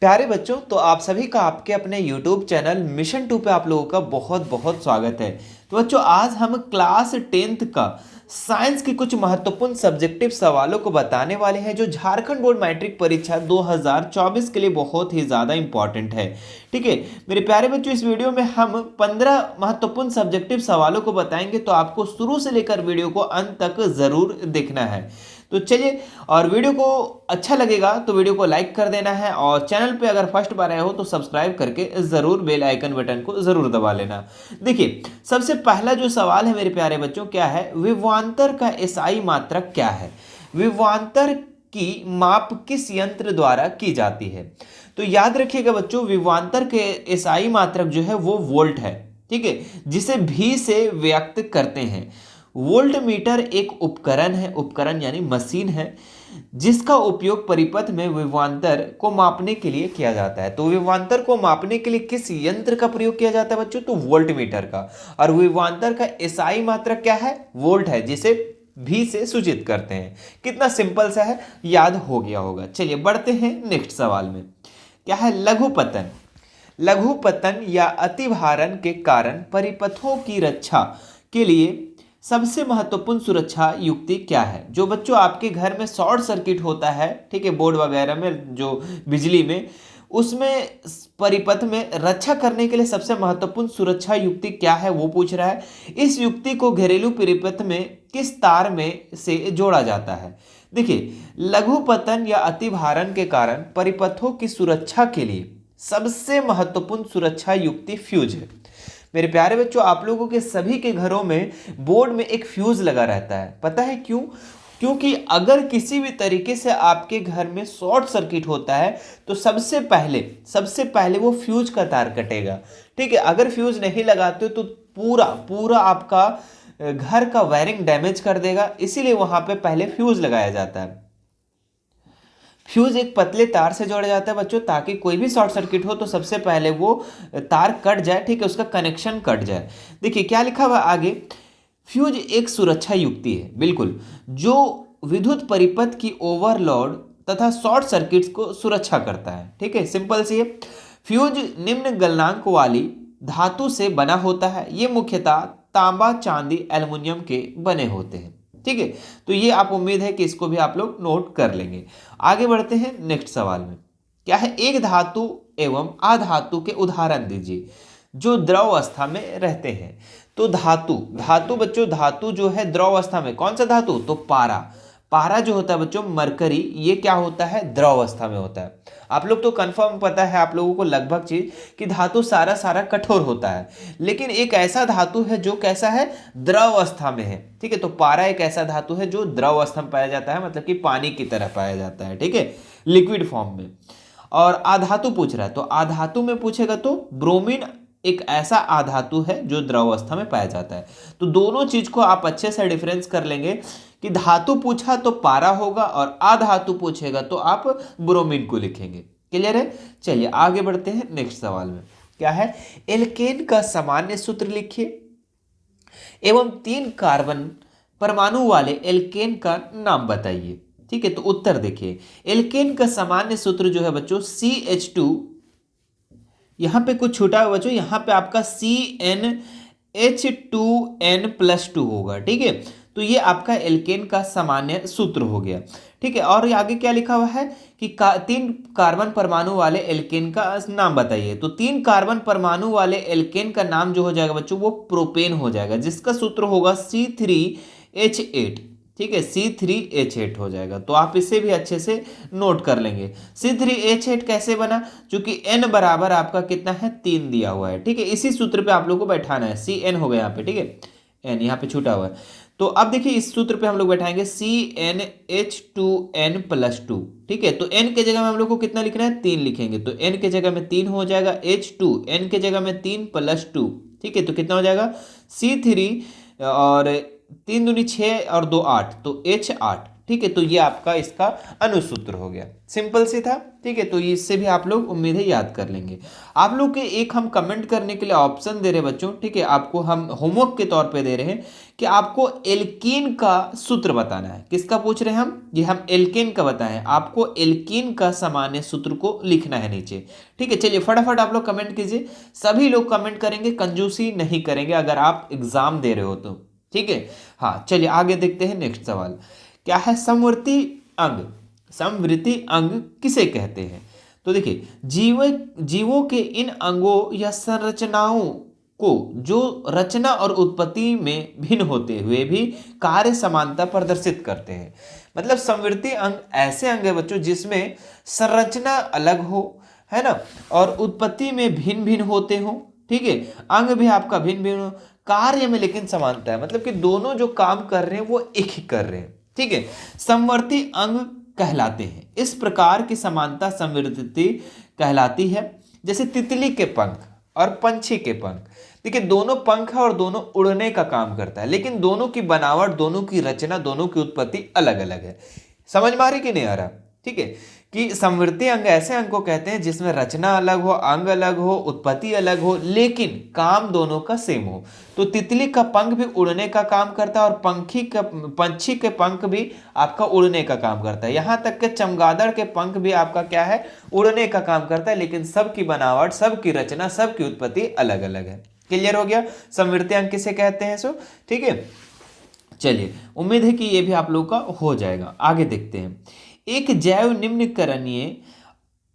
प्यारे बच्चों, तो आप सभी का आपके अपने YouTube चैनल मिशन 2 पे आप लोगों का बहुत बहुत स्वागत है। तो बच्चों, आज हम क्लास 10th का साइंस के कुछ महत्वपूर्ण सब्जेक्टिव सवालों को बताने वाले हैं जो झारखंड बोर्ड मैट्रिक परीक्षा 2024 के लिए बहुत ही ज़्यादा इंपॉर्टेंट है। ठीक है मेरे प्यारे बच्चों, इस वीडियो में हम 15 महत्वपूर्ण सब्जेक्टिव सवालों को बताएंगे, तो आपको शुरू से लेकर वीडियो को अंत तक ज़रूर देखना है। तो चलिए, और वीडियो को अच्छा लगेगा तो वीडियो को लाइक कर देना है, और चैनल पे अगर फर्स्ट बार आए हो तो सब्सक्राइब करके ज़रूर बेल आइकन बटन को ज़रूर दबा लेना। देखिए, सबसे पहला जो सवाल है मेरे प्यारे बच्चों, क्या है? विभवांतर का एसआई मात्रक क्या है? विभवांतर की माप किस यंत्र द्वारा की जाती है? तो याद रखिएगा बच्चों, विभवांतर के एसआई मात्रक जो है वो वोल्ट है। ठीक है, जिसे भी से व्यक्त करते हैं। वोल्ट मीटर एक उपकरण है, उपकरण यानी मशीन है, जिसका उपयोग परिपथ में विभवांतर को मापने के लिए किया जाता है। तो विभवांतर को मापने के लिए किस यंत्र का प्रयोग किया जाता है बच्चों? तो वोल्ट मीटर का। और विभवांतर का एसआई मात्रक क्या है? वोल्ट है, जिसे भी से सूचित करते हैं। कितना सिंपल सा है, याद हो गया होगा। चलिए बढ़ते हैं नेक्स्ट सवाल में। क्या है? लघुपतन। लघुपतन या अतिभारण के कारण परिपथों की रक्षा के लिए सबसे महत्वपूर्ण सुरक्षा युक्ति क्या है? जो बच्चों आपके घर में शॉर्ट सर्किट होता है, ठीक है, बोर्ड वगैरह में, जो बिजली में, उसमें परिपथ में रक्षा करने के लिए सबसे महत्वपूर्ण सुरक्षा युक्ति क्या है, वो पूछ रहा है। इस युक्ति को घरेलू परिपथ में किस तार में से जोड़ा जाता है? देखिए, लघुपतन या अतिभारण के कारण परिपथों की सुरक्षा के लिए सबसे महत्वपूर्ण सुरक्षा युक्ति फ्यूज है। मेरे प्यारे बच्चों, आप लोगों के सभी के घरों में बोर्ड में एक फ्यूज लगा रहता है। पता है क्यों? क्योंकि अगर किसी भी तरीके से आपके घर में शॉर्ट सर्किट होता है तो सबसे पहले वो फ्यूज का तार कटेगा। ठीक है, अगर फ्यूज नहीं लगाते हो तो पूरा पूरा आपका घर का वायरिंग डैमेज कर देगा, इसीलिए वहां पे पहले फ्यूज लगाया जाता है। फ्यूज एक पतले तार से जोड़ा जाता है बच्चों, ताकि कोई भी शॉर्ट सर्किट हो तो सबसे पहले वो तार कट जाए, ठीक है, उसका कनेक्शन कट जाए। देखिए क्या लिखा हुआ आगे। फ्यूज एक सुरक्षा युक्ति है, बिल्कुल, जो विद्युत परिपथ की ओवरलोड तथा शॉर्ट सर्किट्स को सुरक्षा करता है। ठीक है, सिंपल सी है। फ्यूज निम्न गलनांक वाली धातु से बना होता है। ये मुख्यतः तांबा, चांदी, एल्युमिनियम के बने होते हैं। ठीक है, तो ये आप उम्मीद है कि इसको भी आप लोग नोट कर लेंगे। आगे बढ़ते हैं नेक्स्ट सवाल में। क्या है? एक धातु एवं अधातु के उदाहरण दीजिए जो द्रव अवस्था में रहते हैं। तो धातु धातु बच्चों, धातु जो है द्रव अवस्था में, कौन सा धातु? तो पारा। पारा जो होता है बच्चों, मरकरी, ये क्या होता है? द्रव अवस्था में होता है। आप लोग तो कंफर्म पता है आप लोगों को लगभग चीज कि धातु सारा सारा कठोर होता है, लेकिन एक ऐसा धातु है जो कैसा है? द्रव अवस्था में है। ठीक है, तो पारा एक ऐसा धातु है जो द्रव अवस्था में पाया जाता है, मतलब कि पानी की तरह पाया जाता है। ठीक है, लिक्विड फॉर्म में। और आधातु पूछ रहा है, तो आधातु में पूछेगा तो ब्रोमीन एक ऐसा आधातु है जो द्रव अवस्था में पाया जाता है। तो दोनों चीज को आप अच्छे से डिफरेंस कर लेंगे कि धातु पूछा तो पारा होगा, और आधातु पूछेगा तो आप ब्रोमीन को लिखेंगे। क्लियर है? चलिए आगे बढ़ते हैं नेक्स्ट सवाल में। क्या है? एल्केन का सामान्य सूत्र लिखिए एवं 3 कार्बन परमाणु वाले एल्केन का नाम बताइए। ठीक है, तो उत्तर देखिए। एल्केन का सामान्य सूत्र जो है बच्चों CH2, यहां पे कुछ छूटा हुआ बच्चों, यहां पे आपका CnH2n+2 होगा। ठीक है, तो ये आपका एल्केन का सामान्य सूत्र हो गया। ठीक है, और आगे क्या लिखा हुआ है कि 3 कार्बन परमाणु वाले एल्केन का नाम बताइए। तो 3 कार्बन परमाणु वाले एल्केन का नाम जो हो जाएगा बच्चों, वो प्रोपेन हो जाएगा, जिसका सूत्र होगा C3H8। ठीक है, C3H8 हो जाएगा। तो आप इसे भी अच्छे से नोट कर लेंगे। C3H8 कैसे बना? क्योंकि N बराबर आपका कितना है? 3 दिया हुआ है। ठीक है, इसी सूत्र पे आप लोग को बैठाना है। Cn हो गया यहाँ पे, ठीक है, N यहाँ पे छूटा हुआ है। तो अब देखिए, इस सूत्र पे हम लोग बैठाएंगे CnH2n+2। ठीक है, तो n के जगह में हम लोग को कितना लिखना है? 3 लिखेंगे। तो n के जगह में 3 हो जाएगा, H2 n के जगह में 3+2। ठीक है, तो कितना हो जाएगा? C3, और 3 दूनी 6 और 2 8, तो H8। ठीक है, तो ये आपका इसका अनुसूत्र हो गया, सिंपल सी था। ठीक है, तो इससे भी आप लोग उम्मीद है याद कर लेंगे। आप लोग के एक हम कमेंट करने के लिए ऑप्शन दे रहे हैं बच्चों, ठीक है, आपको हम होमवर्क के तौर पे दे रहे हैं कि आपको एल्कीन का सूत्र बताना है। किसका पूछ रहे हैं हम? ये हम एल्केन का बताएं, आपको एल्कीन का सामान्य सूत्र को लिखना है नीचे। ठीक है, चलिए फटाफट आप लोग कमेंट कीजिए, सभी लोग कमेंट करेंगे, कंजूसी नहीं करेंगे अगर आप एग्जाम दे रहे हो तो। ठीक है, हाँ चलिए आगे देखते हैं। नेक्स्ट सवाल क्या है? समवर्ती अंग, समवृत्ति अंग किसे कहते हैं? तो देखिए, जीवों के इन अंगों या संरचनाओं को जो रचना और उत्पत्ति में भिन्न होते हुए भी कार्य समानता प्रदर्शित करते हैं। मतलब समवृत्ति अंग ऐसे अंग है बच्चों जिसमें संरचना अलग हो, है ना, और उत्पत्ति में भिन्न भिन्न होते हो। ठीक है, अंग भी आपका भिन्न भिन्न हो, कार्य में लेकिन समानता है, मतलब कि दोनों जो काम कर रहे हैं वो एक ही कर रहे हैं। ठीक है, समवर्ती अंग कहलाते हैं। इस प्रकार की समानता समवर्ती कहलाती है। जैसे तितली के पंख और पंछी के पंख, देखिए दोनों पंख है और दोनों उड़ने का काम करता है, लेकिन दोनों की बनावट, दोनों की रचना, दोनों की उत्पत्ति अलग अलग है। समझ में आ रही कि नहीं आ रहा? ठीक है, कि समवर्ती अंग ऐसे अंग को कहते हैं जिसमें रचना अलग हो, अंग अलग हो, उत्पत्ति अलग हो, लेकिन काम दोनों का सेम हो। तो तितली का पंख भी उड़ने का काम करता है और पंछी के पंख भी आपका उड़ने का काम करता है। यहां तक कि चमगादड़ के पंख भी आपका क्या है? उड़ने का काम करता है, लेकिन सबकी बनावट, सबकी रचना, सबकी उत्पत्ति अलग अलग है। क्लियर हो गया? समवर्ती अंग किसे कहते हैं सो? ठीक है, चलिए उम्मीद है कि ये भी आप लोग का हो जाएगा। आगे देखते हैं। एक जैव निम्नीकरणीय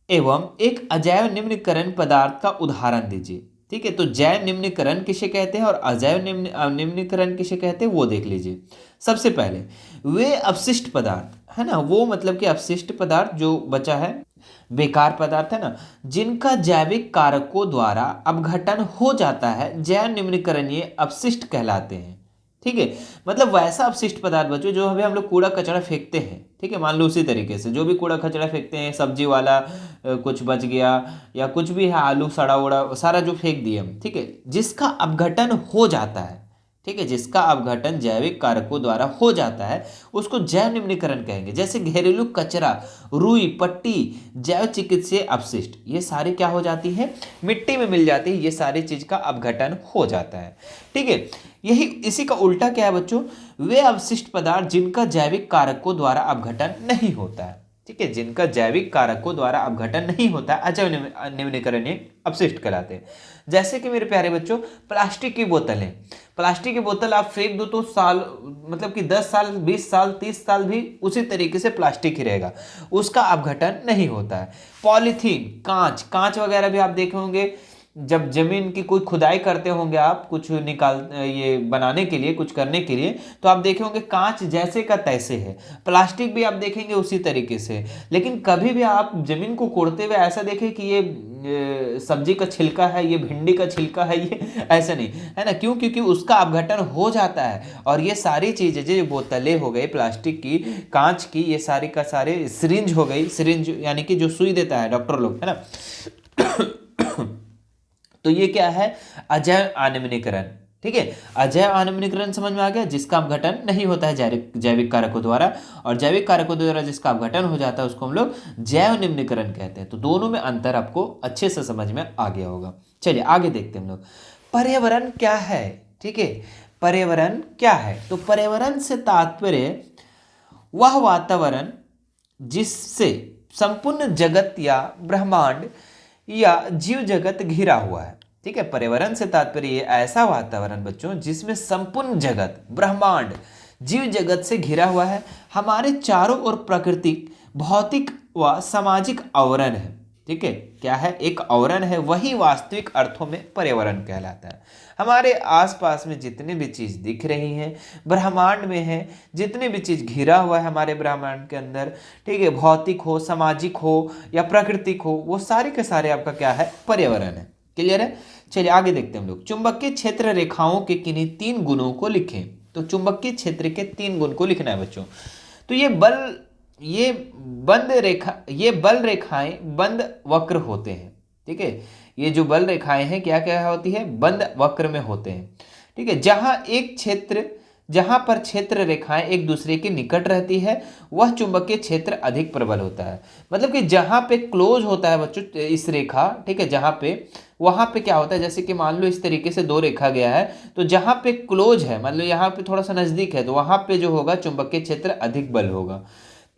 एवं एक अजैव निम्नीकरण पदार्थ का उदाहरण दीजिए। ठीक है, तो जैव निम्नीकरण किसे कहते हैं और अजैव निम्नीकरण किसे कहते हैं वो देख लीजिए। सबसे पहले वे अपशिष्ट पदार्थ है ना, वो मतलब कि अपशिष्ट पदार्थ जो बचा है, बेकार पदार्थ है ना, जिनका जैविक कारकों द्वारा अपघटन हो जाता है, जैव निम्नीकरणीय अपशिष्ट कहलाते हैं। ठीक है, मतलब वैसा अपशिष्ट पदार्थ बच्चों जो अभी हम लोग कूड़ा कचरा फेंकते हैं। ठीक है, मान लो उसी तरीके से जो भी कूड़ा कचरा फेंकते हैं, सब्जी वाला कुछ बच गया या कुछ भी है, आलू सड़ा उड़ा सारा जो फेंक दिए हम, ठीक है, जिसका अपघटन हो जाता है, ठीक है, जिसका अपघटन जैविक कारकों द्वारा हो जाता है, उसको जैव निम्नीकरण कहेंगे। जैसे घरेलू कचरा, रुई, पट्टी, जैव चिकित्सीय अपशिष्ट, ये सारी क्या हो जाती है? मिट्टी में मिल जाती है, ये सारी चीज का अपघटन हो जाता है। ठीक है, यही इसी का उल्टा क्या है बच्चों? वे अवशिष्ट पदार्थ जिनका जैविक कारकों द्वारा अपघटन नहीं होता है। ठीक है, जिनका जैविक कारकों द्वारा अपघटन नहीं होता, अजैव निम्नीकरणीय अपशिष्ट कहलाते हैं। जैसे कि मेरे प्यारे बच्चों, प्लास्टिक की बोतलें, प्लास्टिक की बोतल आप फेंक दो तो साल, मतलब कि 10 साल, 20 साल, 30 साल भी उसी तरीके से प्लास्टिक ही रहेगा, उसका अपघटन नहीं होता है। पॉलीथीन, कांच, कांच वगैरह भी आप देखे होंगे, जब जमीन की कोई खुदाई करते होंगे आप, कुछ निकाल ये बनाने के लिए, कुछ करने के लिए, तो आप देखे होंगे कांच जैसे का तैसे है। प्लास्टिक भी आप देखेंगे उसी तरीके से। लेकिन कभी भी आप जमीन को कोड़ते हुए ऐसा देखें कि ये सब्जी का छिलका है, ये भिंडी का छिलका है, ये ऐसा नहीं है ना। क्यों? क्योंकि उसका अपघटन हो जाता है। और ये सारी चीजें, जो बोतलें हो गई प्लास्टिक की, कांच की, ये सारी का सारे, सिरिंज हो गई, सिरिंज यानी कि जो सुई देता है डॉक्टर लोग, है ना, तो ये क्या है? अजैव आनिम्नीकरण। ठीक है, अजैव आनिम्नीकरण समझ में आ गया, जिसका अपघटन नहीं होता है जैविक कारकों द्वारा, और जैविक कारकों द्वारा जिसका अपघटन हो जाता है उसको हम लोग जैव निम्नीकरण कहते हैं। तो दोनों में अंतर आपको अच्छे से समझ में आ गया होगा। चलिए आगे देखते हैं हम लोग। पर्यावरण क्या है? ठीक है, पर्यावरण क्या है? तो पर्यावरण से तात्पर्य वह वातावरण जिससे संपूर्ण जगत या ब्रह्मांड या जीव जगत घिरा हुआ है। ठीक है, पर्यावरण से तात्पर्य ऐसा वातावरण बच्चों जिसमें संपूर्ण जगत, ब्रह्मांड, जीव जगत से घिरा हुआ है। हमारे चारों ओर प्राकृतिक, भौतिक व सामाजिक आवरण है। ठीक है, क्या है? एक आवरण है, वही वास्तविक अर्थों में पर्यावरण कहलाता है। हमारे आसपास में जितनी भी चीज दिख रही हैं, ब्रह्मांड में है, जितनी भी चीज घिरा हुआ है हमारे ब्रह्मांड के अंदर, ठीक है, भौतिक हो, सामाजिक हो या प्राकृतिक हो, वो सारे के सारे आपका क्या है? पर्यावरण है। क्लियर है? चलिए आगे देखते हैं हम लोग। चुंबकीय क्षेत्र रेखाओं के किन्हीं 3 गुणों को लिखें। तो चुंबकीय क्षेत्र के 3 गुण को लिखना है बच्चों। तो ये बल रेखाएं बंद वक्र होते हैं। ठीक है, ये जो बल रेखाएं हैं क्या क्या होती है? बंद वक्र में होते हैं। ठीक है, जहां एक क्षेत्र जहां पर क्षेत्र रेखाएं एक दूसरे के निकट रहती है वह चुंबकीय क्षेत्र अधिक प्रबल होता है। मतलब कि जहां पे क्लोज होता है बच्चों इस रेखा, ठीक है, जहां पे, वहां पे क्या होता है, जैसे कि मान लो इस तरीके से दो रेखा गया है, तो जहां पे क्लोज है, मतलब यहाँ पे थोड़ा सा नजदीक है, तो वहां पे जो होगा चुंबकीय क्षेत्र अधिक बल होगा।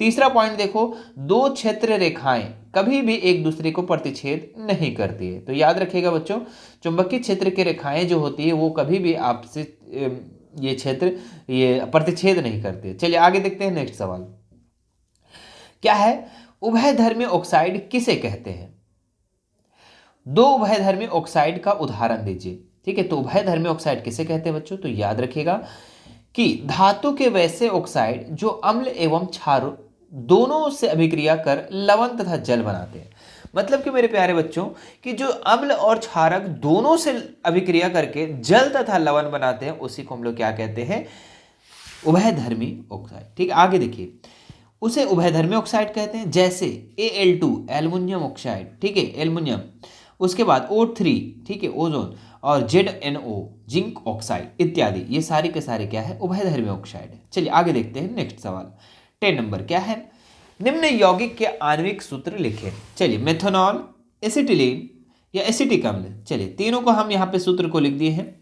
तीसरा पॉइंट देखो, दो क्षेत्र रेखाएं कभी भी एक दूसरे को प्रतिच्छेद नहीं करती है। तो याद रखिएगा बच्चों, चुंबकीय क्षेत्र की रेखाएं जो होती है वो कभी भी आपसे ये क्षेत्र ये प्रतिच्छेद नहीं करते। चलिए आगे देखते हैं नेक्स्ट सवाल क्या है, उभयधर्मी ऑक्साइड किसे कहते हैं? दो उभयधर्मी ऑक्साइड का उदाहरण दीजिए। ठीक है, तो उभयधर्मी ऑक्साइड किसे कहते हैं बच्चों? तो याद रखिएगा कि धातु के वैसे ऑक्साइड जो अम्ल एवं क्षार दोनों से अभिक्रिया कर लवण तथा जल बनाते हैं। मतलब कि मेरे प्यारे बच्चों कि जो अम्ल और क्षारक दोनों से अभिक्रिया करके जल तथा लवण बनाते हैं उसी को हम लोग क्या कहते हैं? उभयधर्मी ऑक्साइड। ठीक है, आगे देखिए, उसे उभयधर्मी ऑक्साइड कहते हैं। जैसे Al2 एल्युमिनियम ऑक्साइड, ठीक है, एल्युमिनियम, उसके बाद O3, ठीक है, ओजोन, और ZnO जिंक ऑक्साइड इत्यादि, ये सारे के सारे क्या है? उभयधर्मी ऑक्साइड है। चलिए आगे देखते हैं नेक्स्ट सवाल 10 नंबर क्या है, निम्न यौगिक के आणविक सूत्र लिखें। चलिए मेथनॉल, एसिटिलीन या एसिटिक अम्ल, चलिए तीनों को हम यहाँ पे सूत्र को लिख दिए हैं।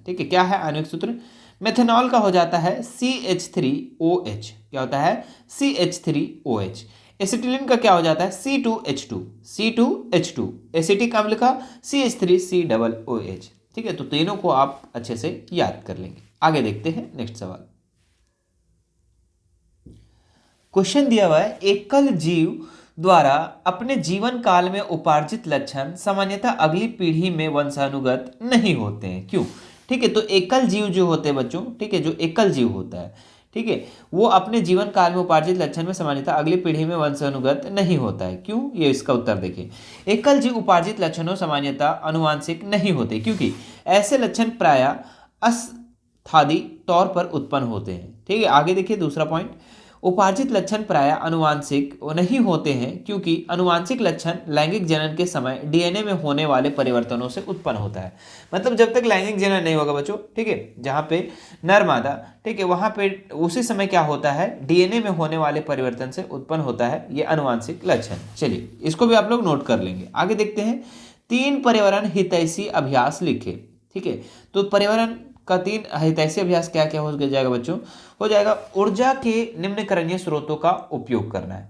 ठीक है, क्या है आणविक सूत्र? मेथनॉल का हो जाता है CH3OH, क्या होता है? CH3OH। एसिटिलीन का क्या हो जाता है? C2H2। एसिटिक अम्ल का CH3COOH। ठीक है, तो तीनों को आप अच्छे से याद कर लेंगे। आगे देखते हैं नेक्स्ट सवाल। क्वेश्चन दिया हुआ है, एकल जीव द्वारा अपने जीवन काल में उपार्जित लक्षण सामान्यतः अगली पीढ़ी में वंशानुगत नहीं होते हैं, क्यों? ठीक है, तो एकल जीव जो होते हैं बच्चों, ठीक है, जो एकल जीव होता है, ठीक है, वो अपने जीवन काल में उपार्जित लक्षण में सामान्यतः अगली पीढ़ी में वंशानुगत नहीं होता है। क्यों? ये इसका उत्तर देखिए, एकल जीव उपार्जित लक्षणों सामान्यतः अनुवांशिक नहीं होते, क्योंकि ऐसे लक्षण प्रायः अस्थायी तौर पर उत्पन्न होते हैं। ठीक है, आगे देखिए दूसरा पॉइंट, उपार्जित लक्षण प्रायः अनुवांशिक नहीं होते हैं क्योंकि अनुवांशिक लक्षण लैंगिक जनन के समय डीएनए में होने वाले परिवर्तनों से उत्पन्न होता है। मतलब जब तक लैंगिक जनन नहीं होगा बच्चों, ठीक है, जहाँ पे नर मादा, ठीक है, वहाँ पे उसी समय क्या होता है? डीएनए में होने वाले परिवर्तन से उत्पन्न होता है ये अनुवांशिक लक्षण। चलिए इसको भी आप लोग नोट कर लेंगे। आगे देखते हैं, 3 पर्यावरण हितैषी अभ्यास लिखे। ठीक है, तो पर्यावरण का 3 हितैषी अभ्यास क्या क्या हो जाएगा बच्चों? हो जाएगा, ऊर्जा के निम्नकरणीय स्रोतों का उपयोग करना है।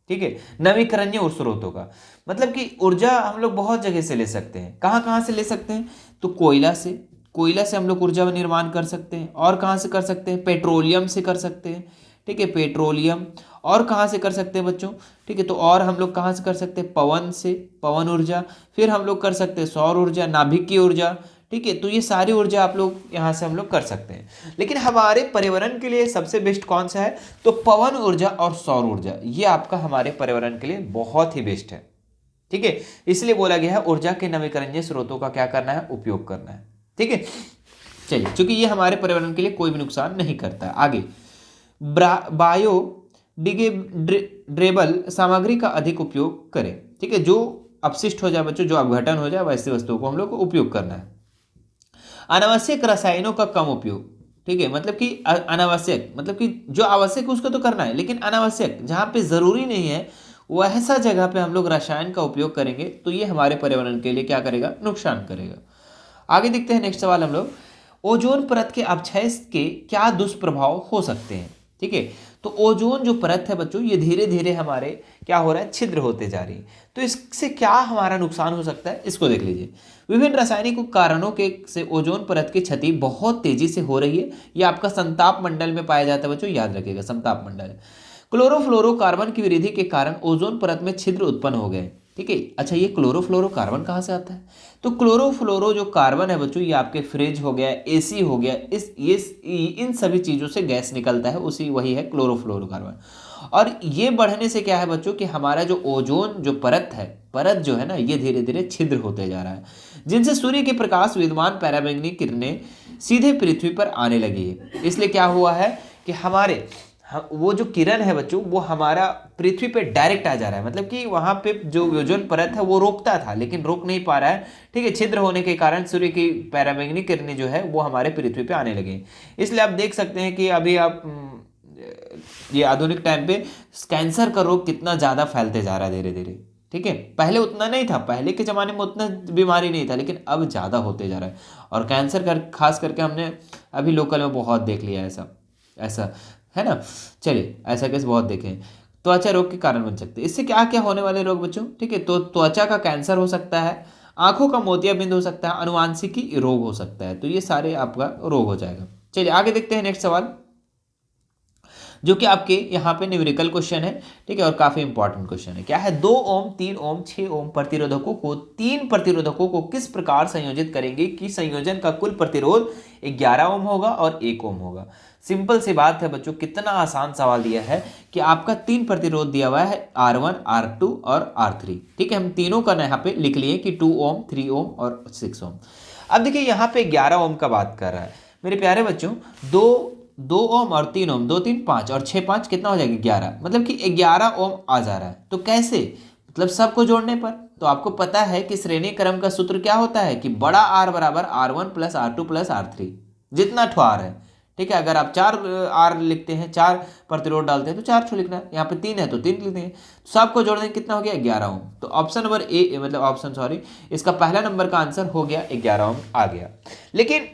ठीक है, नवीकरणीय स्रोतों का मतलब कि ऊर्जा हम लोग बहुत जगह से ले सकते हैं। कहाँ कहाँ से ले सकते हैं? तो कोयला से हम लोग ऊर्जा निर्माण कर सकते हैं। और कहाँ से कर सकते हैं? पेट्रोलियम से कर सकते हैं। ठीक है, पेट्रोलियम। और कहाँ से कर सकते हैं बच्चों? ठीक है, तो और हम लोग कहाँ से कर सकते हैं? पवन से, पवन ऊर्जा। फिर हम लोग कर सकते हैं सौर ऊर्जा, नाभिकीय ऊर्जा। ठीक है, तो ये सारी ऊर्जा आप लोग यहाँ से हम लोग कर सकते हैं। लेकिन हमारे पर्यावरण के लिए सबसे बेस्ट कौन सा है? तो पवन ऊर्जा और सौर ऊर्जा, ये आपका हमारे पर्यावरण के लिए बहुत ही बेस्ट है। ठीक है, इसलिए बोला गया है ऊर्जा के नवीकरणीय स्रोतों का क्या करना है? उपयोग करना है। ठीक है, चलिए, क्योंकि ये हमारे पर्यावरण के लिए कोई भी नुकसान नहीं करता है। आगे, बायोडिग्रेडेबल सामग्री का अधिक उपयोग करें। ठीक है, जो अपशिष्ट हो जाए बच्चों, जो अपघटन हो जाए, वैसी वस्तुओं को हम लोग को उपयोग करना है। अनावश्यक रसायनों का कम उपयोग। ठीक है, मतलब कि अनावश्यक, मतलब कि जो आवश्यक है उसको तो करना है, लेकिन अनावश्यक जहाँ पे ज़रूरी नहीं है वैसा जगह पे हम लोग रसायन का उपयोग करेंगे तो ये हमारे पर्यावरण के लिए क्या करेगा? नुकसान करेगा। आगे देखते हैं नेक्स्ट सवाल हम लोग, ओजोन परत के अपक्षय के क्या दुष्प्रभाव हो सकते हैं? ठीक है, तो ओजोन जो परत है बच्चों, ये धीरे धीरे हमारे क्या हो रहा है? छिद्र होते जा रही है। तो इससे क्या हमारा नुकसान हो सकता है? इसको देख लीजिए। विभिन्न रासायनिक कारणों के से ओजोन परत की क्षति बहुत तेजी से हो रही है। ये आपका संताप मंडल में पाया जाता है बच्चों, याद रखिएगा, संताप मंडल। क्लोरोफ्लोरोकार्बन की वृद्धि के कारण ओजोन परत में छिद्र उत्पन्न हो गए। ठीक है, अच्छा, ये क्लोरोफ्लोरोकार्बन कहाँ से आता है? तो क्लोरोफ्लोरो जो कार्बन है बच्चों, ये आपके फ्रिज हो गया, एसी हो गया, इन सभी चीज़ों से गैस निकलता है, वही है क्लोरोफ्लोरोकार्बन। और ये बढ़ने से क्या है बच्चों कि हमारा जो ओजोन जो परत जो है ना, ये धीरे धीरे छिद्र होते जा रहा है, जिनसे सूर्य के प्रकाश विद्यमान पराबैंगनी किरणें सीधे पृथ्वी पर आने लगी है। इसलिए क्या हुआ है कि वो जो किरण है बच्चों वो हमारा पृथ्वी पे डायरेक्ट आ जा रहा है, मतलब कि वहां पे जो ओजोन परत है वो रोकता था लेकिन रोक नहीं पा रहा है, ठीक है, छिद्र होने के कारण सूर्य की पराबैंगनी किरणें जो है वो हमारे पृथ्वी पे आने लगे। इसलिए आप देख सकते हैं कि अभी आप ये आधुनिक टाइम पे कैंसर का रोग कितना ज्यादा फैलते जा रहा है धीरे धीरे, ठीक है। पहले उतना नहीं था, पहले के ज़माने में उतना बीमारी नहीं था, लेकिन अब ज़्यादा होते जा रहा है। और कैंसर कर खास करके हमने अभी लोकल में बहुत देख लिया है, ऐसा ऐसा है ना। चलिए, ऐसा केस बहुत देखे हैं। त्वचा रोग के कारण बन सकते हैं। इससे क्या क्या होने वाले रोग बच्चों, ठीक है, तो त्वचा का कैंसर हो सकता है, आंखों का मोतियाबिंद हो सकता है, अनुवांशिकी रोग हो सकता है। तो ये सारे आपका रोग हो जाएगा। चलिए आगे देखते हैं नेक्स्ट सवाल, जो कि आपके यहाँ पे न्यूमेरिकल क्वेश्चन है, ठीक है, और काफी इंपॉर्टेंट क्वेश्चन है। क्या है, 2 ओम 3 ओम 6 ओम प्रतिरोधकों को 3 प्रतिरोधकों को किस प्रकार संयोजित करेंगे कि संयोजन का कुल प्रतिरोध 11 ओम होगा और 1 ओम होगा। सिंपल सी बात है बच्चों, कितना आसान सवाल दिया है कि आपका 3 प्रतिरोध दिया हुआ है, R1 R2 और R3, ठीक है। हम तीनों का यहाँ पे लिख लिए कि 2 ओम 3 ओम और 6 ओम। अब देखिए यहाँ पे 11 ओम का बात कर रहा है मेरे प्यारे बच्चों। 2 ओम और 3 ओम, 2 3 5 और 6 5 कितना हो जाएगा 11, मतलब कि 11 ओम आ जा रहा है। तो कैसे, मतलब सबको जोड़ने पर। तो आपको पता है कि श्रेणी क्रम का सूत्र क्या होता है कि बड़ा आर बराबर R1 plus R2 plus R3, जितना ठो आर है, ठीक है। अगर आप 4 आर लिखते हैं, 4 प्रतिरोध डालते हैं तो 4 ठो लिखना है, यहाँ पे 3 है तो 3 लिखते हैं। सबको जोड़ देंगे कितना हो गया 11 ओम। तो ऑप्शन नंबर ए, मतलब ऑप्शन सॉरी, इसका पहला नंबर का आंसर हो गया 11 ओम आ गया। लेकिन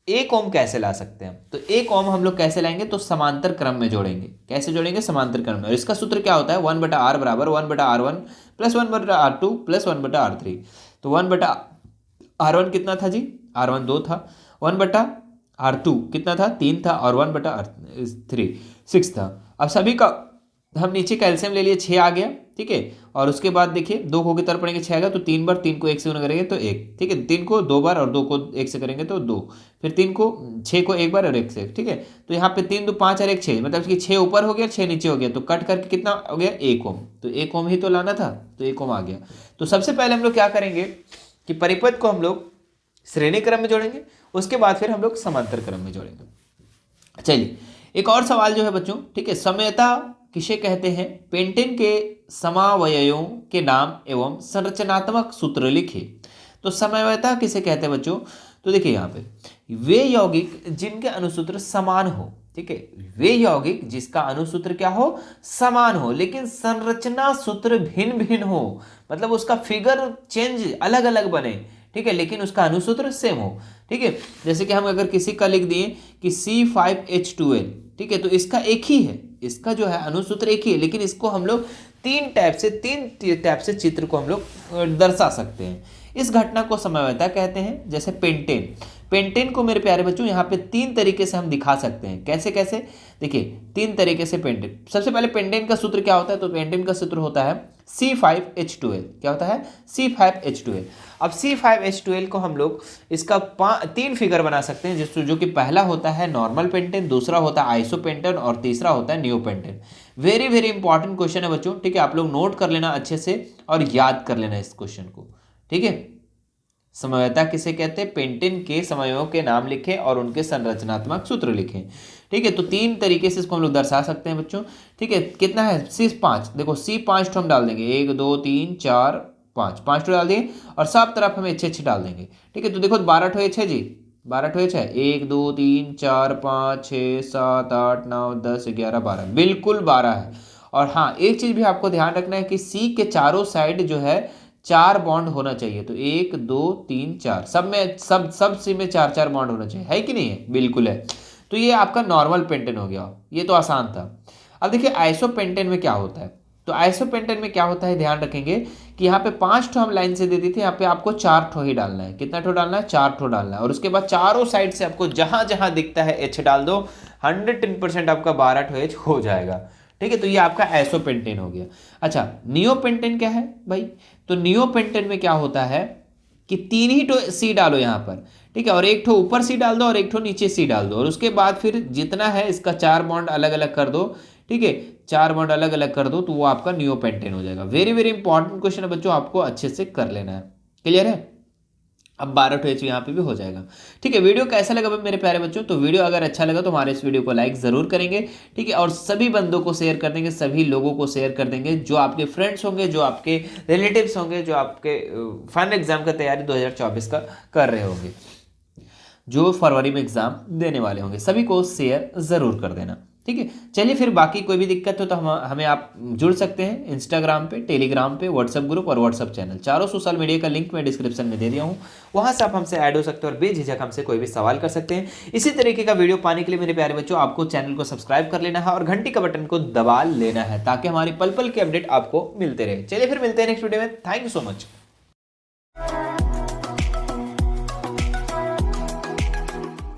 1 ओम कैसे ला सकते हैं, तो 1 ओम हम लोग कैसे लाएंगे, तो समांतर क्रम में जोड़ेंगे। कैसे जोड़ेंगे, समांतर क्रम में। और इसका सूत्र क्या होता है, 1/r बराबर 1/r1 plus 1/r2 plus 1/r3। तो 1/r1 कितना था जी, R1 2 था, 1/r2 कितना था 3 था, और 1/r3 6 था। अब सभी का हम नीचे कैल्शियम ले लिए, 6 आ गया, ठीक है। और उसके बाद देखिए 2 को की तरफ पढ़ेंगे 6 आएगा, तो 3 बार 3 को 1 से गुना करेंगे तो 1, ठीक है। 3 को 2 बार और 2 को 1 से करेंगे तो 2, फिर 3 को 6 को 1 बार और 1 से, ठीक है। तो यहाँ पे 3 2 5 और 1 6, मतलब कि 6 ऊपर हो गया 6 नीचे हो गया, तो कट करके कितना हो गया 1 ओम। तो 1 ओम ही तो लाना था, तो 1 ओम आ गया। तो सबसे पहले हम लोग क्या करेंगे कि परिपथ को हम लोग श्रेणी क्रम में जोड़ेंगे, उसके बाद फिर हम लोग समांतर क्रम में जोड़ेंगे। चलिए एक और सवाल जो है बच्चों, ठीक है, समयता किसे कहते हैं, पेंटेन के समावयवों के नाम एवं संरचनात्मक सूत्र लिखे। तो समयता किसे कहते हैं बच्चों, तो देखिए यहाँ पे वे यौगिक जिनके अनुसूत्र समान हो, ठीक है, वे यौगिक जिसका अनुसूत्र क्या हो, समान हो, लेकिन संरचना सूत्र भिन्न भिन्न हो, मतलब उसका फिगर चेंज अलग अलग बने, ठीक है, लेकिन उसका अनुसूत्र सेम हो, ठीक है। जैसे कि हम अगर किसी का लिख दिए कि C5H12, ठीक है, तो इसका एक ही है, इसका जो है अनुसूत्र एक ही है, लेकिन इसको हम लोग तीन टाइप से चित्र को हम लोग दर्शा सकते हैं। इस घटना को समयवता कहते हैं। जैसे पेंटेन को मेरे प्यारे बच्चों यहाँ पे 3 तरीके से हम दिखा सकते हैं। कैसे कैसे, देखिए 3 तरीके से पेंटेन। सबसे पहले पेंटेन का सूत्र क्या होता है, तो पेंटेन का सूत्र होता है C5H12। क्या होता है, C5H12। अब C5H12 को हम लोग इसका 3 फिगर बना सकते हैं, जो कि पहला होता है नॉर्मल पेंटेन, दूसरा होता है आइसोपेंटेन और तीसरा होता है neopentane. Very very important question है बच्चों, ठीक है, आप लोग नोट कर लेना अच्छे से और याद कर लेना इस क्वेश्चन को, ठीक है। समयता किसे कहते हैं, पेंटेन के समयों के नाम लिखें और उनके संरचनात्मक सूत्र लिखें, ठीक है। तो 3 तरीके से इसको हम लोग दर्शा सकते हैं बच्चों, ठीक है। कितना है C5, देखो C5 हम डाल देंगे, 1 2 3 4 5 डाल देंगे, और सब तरफ हम H डाल देंगे, ठीक है। तो देखो 12 H है जी, 12 H है, 1 2 3 4 5 6 7 8 9 10 11 12, बिल्कुल 12 है। और हाँ, एक चीज भी आपको ध्यान रखना है कि C के चारों साइड जो है 4 बॉन्ड होना चाहिए। तो 1 2 3 4 सब में, सब सी में 4 बॉन्ड होना चाहिए, है कि नहीं है, बिल्कुल है। तो ये आपका नॉर्मल पेंटेन हो गया, ये तो आसान था। अब देखिए आइसोपेंटेन में क्या होता है, तो आइसोपेंटेन में क्या होता है, ध्यान रखेंगे कि यहाँ पे 5 ठो हम लाइन से दे दी थी, यहाँ पे आपको 4 ठो ही डालना है। कितना ठो डालना है, 4 ठो डालना है। और उसके बाद चारों साइड से आपको जहां जहां दिखता है H डाल दो, 110% आपका 12 ठो H हो जाएगा, ठीक है। तो ये आपका आइसोपेंटेन हो गया। अच्छा, नियोपेंटेन क्या है भाई, तो नियोपेंटेन में क्या होता है कि 3 ही C डालो यहाँ पर, ठीक है, और 1 ठो ऊपर C डाल दो और 1 ठो नीचे C डाल दो, और उसके बाद फिर जितना है इसका 4 बॉन्ड अलग अलग कर दो, ठीक है, 4 बॉन्ड अलग अलग कर दो, तो वो आपका नियोपेंटेन हो जाएगा। वेरी वेरी इंपॉर्टेंट क्वेश्चन है बच्चों, आपको अच्छे से कर लेना है, क्लियर है। अब 12 टू एच यहाँ पे भी हो जाएगा। ठीक है, वीडियो कैसा लगा मेरे प्यारे बच्चों? तो वीडियो अगर अच्छा लगा तो हमारे इस वीडियो को लाइक ज़रूर करेंगे। ठीक है, और सभी बंदों को शेयर कर देंगे, सभी लोगों को शेयर कर देंगे जो आपके फ्रेंड्स होंगे, जो आपके रिलेटिव्स होंगे, जो आपके फाइनल एग्जाम का तैयारी 2024 का कर रहे होंगे, जो फरवरी में एग्जाम देने वाले होंगे, सभी को शेयर ज़रूर कर देना। ठीक है, चलिए फिर बाकी कोई भी दिक्कत हो तो हमें आप जुड़ सकते हैं इंस्टाग्राम पे, टेलीग्राम पे, व्हाट्सएप ग्रुप और व्हाट्सएप चैनल, चारों सोशल मीडिया का लिंक मैं डिस्क्रिप्शन में दे दिया हूँ। वहाँ से आप हमसे ऐड हो सकते हैं और बेझिझक हमसे कोई भी सवाल कर सकते हैं। इसी तरीके का वीडियो पाने के लिए मेरे प्यारे बच्चों आपको चैनल को सब्सक्राइब कर लेना है और घंटी का बटन को दबा लेना है ताकि हमारी पल पल के अपडेट आपको मिलते रहे। चलिए फिर मिलते हैं नेक्स्ट वीडियो में। Thank you so much.